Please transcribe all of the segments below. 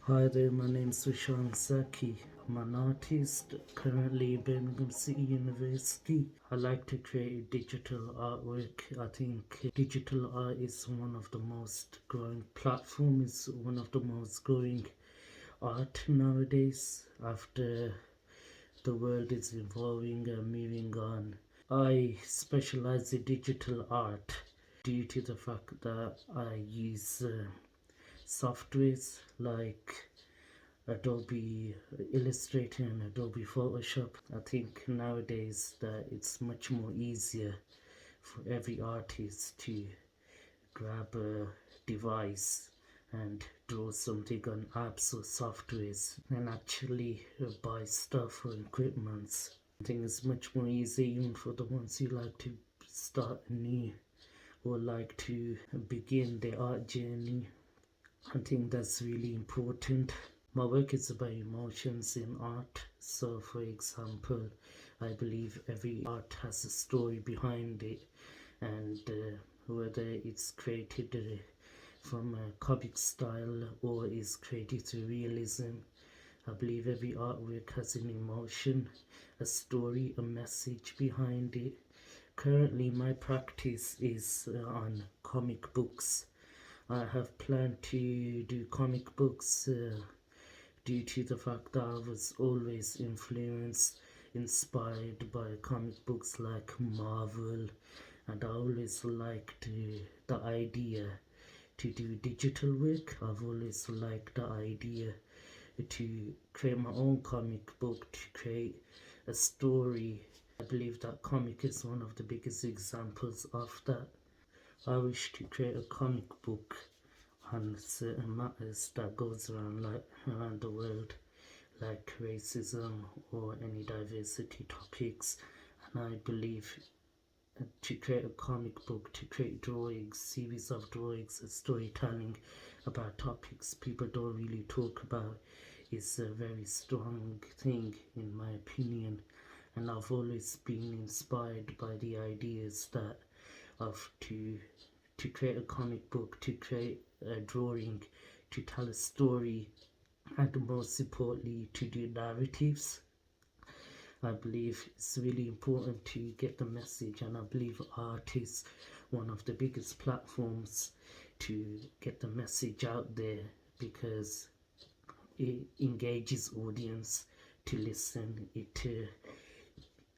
Hi there, my name's Sushant Saki. I'm an artist currently in Birmingham City University. I like to create digital artwork. I think digital art is one of the most growing platforms, one of the most growing art nowadays after the world is evolving and moving on. I specialize in digital art due to the fact that I use softwares like Adobe Illustrator and Adobe Photoshop. I think nowadays that it's much more easier for every artist to grab a device and draw something on apps or softwares and actually buy stuff or equipment. I think it's much more easy even for the ones who like to start new or like to begin their art journey. I think that's really important. My work is about emotions in art. So, for example, I believe every art has a story behind it, and whether it's created from a comic style or is created through realism, I believe every artwork has an emotion, a story, a message behind it. Currently, my practice is on comic books. I have planned to do comic books due to the fact that I was always inspired by comic books like Marvel, and I always liked the idea to do digital work. I've always liked the idea to create my own comic book, to create a story. I believe that comic is one of the biggest examples of that. I wish to create a comic book on certain matters that goes around around the world, like racism or any diversity topics. And I believe to create a comic book, to create drawings, series of drawings, storytelling about topics people don't really talk about is a very strong thing in my opinion. And I've always been inspired by the ideas that of to create a comic book, to create a drawing, to tell a story, and most importantly, to do narratives. I believe it's really important to get the message, and I believe art is one of the biggest platforms to get the message out there because it engages audience to listen, it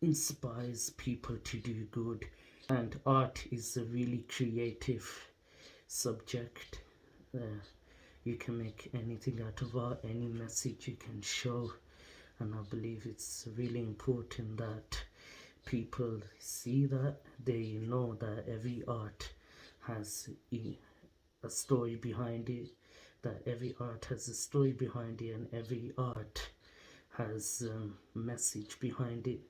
inspires people to do good, and art is a really creative subject. You can make anything out of art, any message you can show, and I believe it's really important that people see that, they know that every art has a story behind it, that every art has a story behind it, and every art has a message behind it.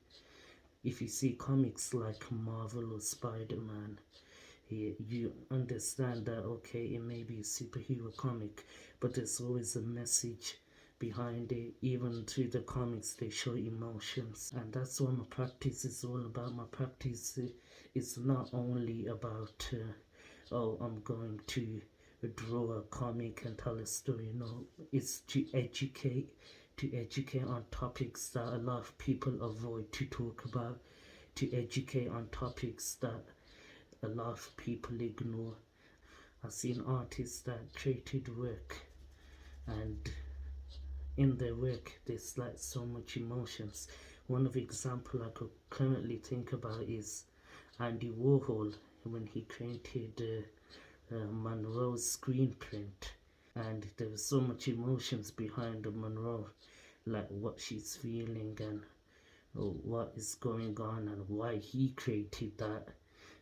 If you see comics like Marvel or Spider-Man, you understand that okay, it may be a superhero comic, but there's always a message behind it. Even through the comics they show emotions, and that's what my practice is all about. My practice is not only about oh, I'm going to draw a comic and tell a story. No, it's to educate on topics that a lot of people avoid to talk about, to educate on topics that a lot of people ignore. I've seen artists that created work, and in their work there's like so much emotions. One of the example I could currently think about is Andy Warhol when he created Monroe's screen print, and there was so much emotions behind the Monroe, like what she's feeling and what is going on and why he created that,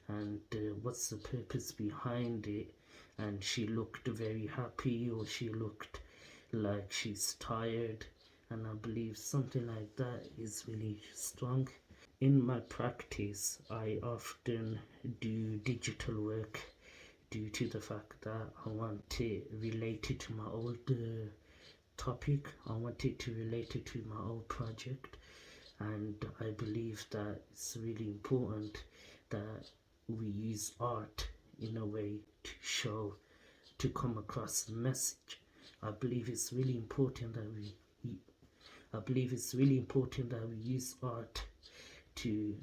and what's the purpose behind it. And she looked very happy, or she looked like she's tired, and I believe something like that is really strong. In my practice I often do digital work due to the fact that I want to relate it to my old topic. I want it to relate it to my old project, and I believe that it's really important that we use art in a way to show, to come across a message. I believe it's really important that we use art to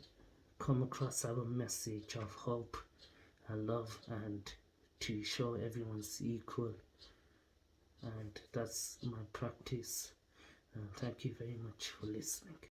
come across our message of hope and love, and to show everyone's equal. And that's my practice. Thank you very much for listening.